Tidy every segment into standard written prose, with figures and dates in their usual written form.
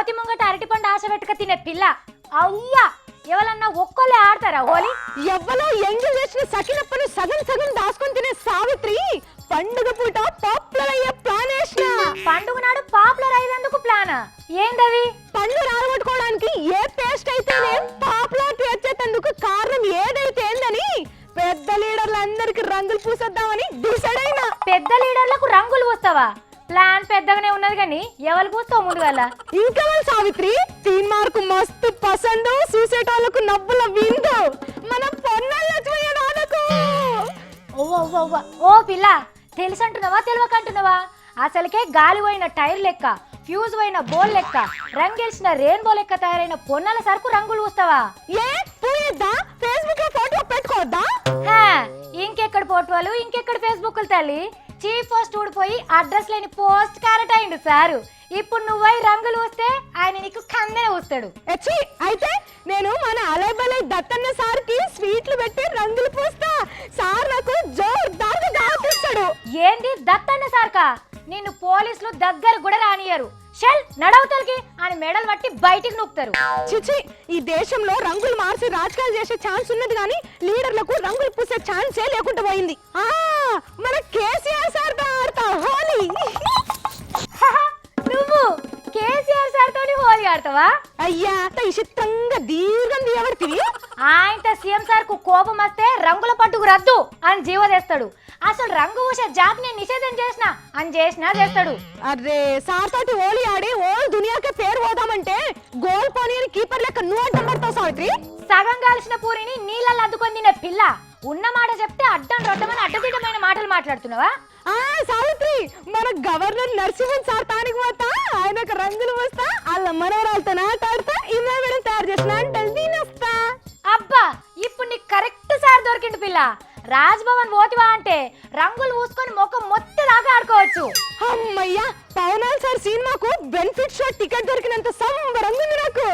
కోతి ముంగట అరటిపండు ఆశ పెట్టుక తినే పిల్ల అవ్వా ఎవరన్నా ఒక్కలే ఆడతారా హోలీ? ఎవ్వలో ఎంగిల్ చేసిన సకినప్పని సగం సగం దాచుకొని తినే సావిత్రి పండుగ పూట పాపులర్ అయ్యే ప్లాన్ వేసిన. పండుగ నాడు పాపులర్ అయ్యేందుకు ప్లాన్ ఏందవి? పండ్లు రాలగొట్టుకోవడానికి ఏ పేస్ట్ అయితేనే పాపులారిటీ వచ్చేందుకు కారణం ఏదైతే ఏందని పెద్ద లీడర్లందరికి రంగులు పూసేద్దామని డిసైడ్ అయినా. పెద్ద లీడర్లకు రంగులు పూస్తావా? ప్లాన్ పెద్దగానే ఉన్నది కానీ ఎవరు పూస్తావు ముందుగల? ఇంకా సావిత్రి తీన్ మార్కు మస్తు పసందు, చూసేటోళ్ళకు నవ్వుల విందు మన పొన్నలకు. ఓ పిల్ల తెలుసంటున్నావా తెలియకంటున్నావా? అసలుకే గాలి పోయిన టైర్ లెక్క, ఫ్యూజ్ పోయిన బోల్ లెక్క, రంగేల్సిన రెయిన్బో లెక్క తయారైన పొన్నల సరుకు రంగులు పూస్తావా? ఏ పూయద్దా? ఫేస్బుక్ లో ఫోటో పెట్టుకోవద్దా? ఇంకెక్కడ ఫోటోలు ఇంకెక్కడ ఫేస్బుక్ తల్లి. చీఫ్ పోస్ట్ ఊడిపోయి అడ్రస్ లేని పోస్ట్ క్యారెట్ అయిండు సారు. ఇప్పుడు నువ్వై రంగులు వస్తే ఆయన నీకు కందెన వస్తాడు. అయితే నేను మన అలైబలై దత్తన్న సార్కి స్వీట్లు పెట్టి రంగులు పూస్తా. సార్ నాకు జోర్దార్గా దాపిస్తాడు. ఏంది దత్తన్న సార్కా? నిన్ను పోలీసులు దగ్గర కూడా రానియరు. షెల్ నడవతలకి అని మెడల్ పట్టి బయటికి నూపుతారు. చిచి, ఈ దేశంలో రంగులు మార్చి రాజకీయాలు చేసే ఛాన్స్ ఉన్నది కానీ లీడర్లకు రంగులు పూసే ఛాన్సే లేకుండా పోయింది. మన కేసీఆర్ సార్ ఆడతా హోలీ. నువ్వు కేసీఆర్ సార్ తోని హోలీ ఆడతావా? అయ్యా ఇష్టంగా దీర్ఘం తీయబడుతుంది. ఆయన సీఎం సార్ కు కోపం వస్తే రంగుల పట్టుకు రద్దు అని జీవో తెస్తాడు. అసలు రంగు పూసే జాతిని నిషేధం చేసినా అని చేస్తాడు. అరే సార్ తోటి హోలీ ఆడి ఓల్ దునియాకే పేరు పోదామంటే గోల్ పోనీ కీపర్ లెక్క నువ్వు అడ్డం పడతావు సావిత్రి. సగం కాల్సిన పూరిని నీళ్ళల్లో అద్దుకొని తినే పిల్ల ఉన్న మాట చెప్తే అడ్డం రొట్టమని అడ్డదిడ్డమైన మాటలు మాట్లాడుతున్నావా? సావిత్రి మన గవర్నర్ నరసింహన్ సార్ తానికి పోతా, ఆయనకు రంగులు వస్తా, వాళ్ళ మనవరాలతో ఆటాడుతా, ఇమే మేడం తయారు చేసిన వస్తా. అబ్బా ఇప్పుడు నీకు కరెక్ట్ సార్ దొరికిండు పిల్ల. రాజ్భవన్ పోతివా అంటే రంగులు పూసుకొని ముఖం మొత్తం దాకా ఆడుకోవచ్చు. అమ్మయ్యా పవనాల్ సార్ సినిమాకు బెనిఫిట్ షో టికెట్ దొరికినంత సంబరంగా ఉంది నాకు.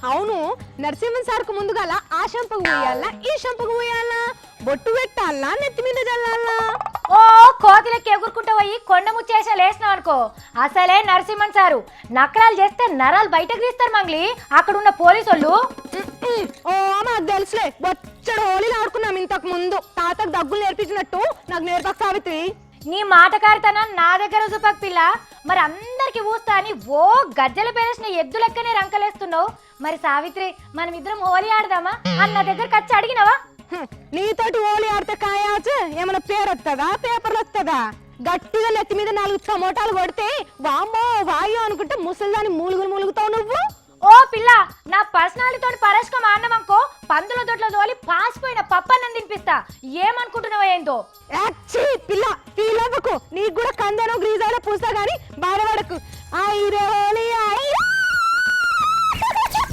అవును నరసింహన్ సార్ కు ముందుగా ఆ షంపకు పోయాలా ఈ షంపకు పోయాలా, బొట్టు పెట్టాలా నెత్తి మీద చల్లాలా? ఓ కోతిలకి ఎగురుకుంటూ పోయి కొండ ముచ్చేసా లేసినావు అనుకో అసలే నరసింహన్ సారు నకరాలు చేస్తే నరాలు బయటకు తీస్తారు మంగ్లీ అక్కడ ఉన్న పోలీసు. ఓ మాకు తెలుసులే, బొచ్చడు హోలీలు ఆడుకున్నాం ఇంతకు ముందు. తాతకు దగ్గులు నేర్పించినట్టు నాకు నేర్పక సావిత్రి. నీ మాటకారితనం నా దగ్గర చూపక పిల్ల. మరి అందరికి ఊస్తా అని ఓ గజ్జలు పేరేసిన ఎద్దు లెక్కనే రంకలేస్తున్నావు. మరి సావిత్రి మనమిద్దరం హోలీ ఆడదామా అన్న దగ్గరకు వచ్చి అడిగినవా? నీతోటి హోలీ ఆడితే కాయవచ్చు ఏమైనా పేరు వస్తుందా పేపర్లు వస్తుందా? గట్టిగా నెత్తి మీద 4 టమోటాలు కొడితే వామ్మో వాయో అనుకుంటే ముసలిదాన్ని మూలుగుతావు నువ్వు. ఓ పిల్ల నా పర్సనాలిటీతో పరస్కం ఆడినవనుకో పందుల దొడ్ల తోలి పాసిపోయిన పప్పన్నం తినిపిస్తా. ఏమనుకుంటున్నావో ఏందో? పిల్ల ఫీల్ అవ్వకు, నీకు కూడా కందనో గ్రీజాలో పూస్తా గానీ బాధపడకు.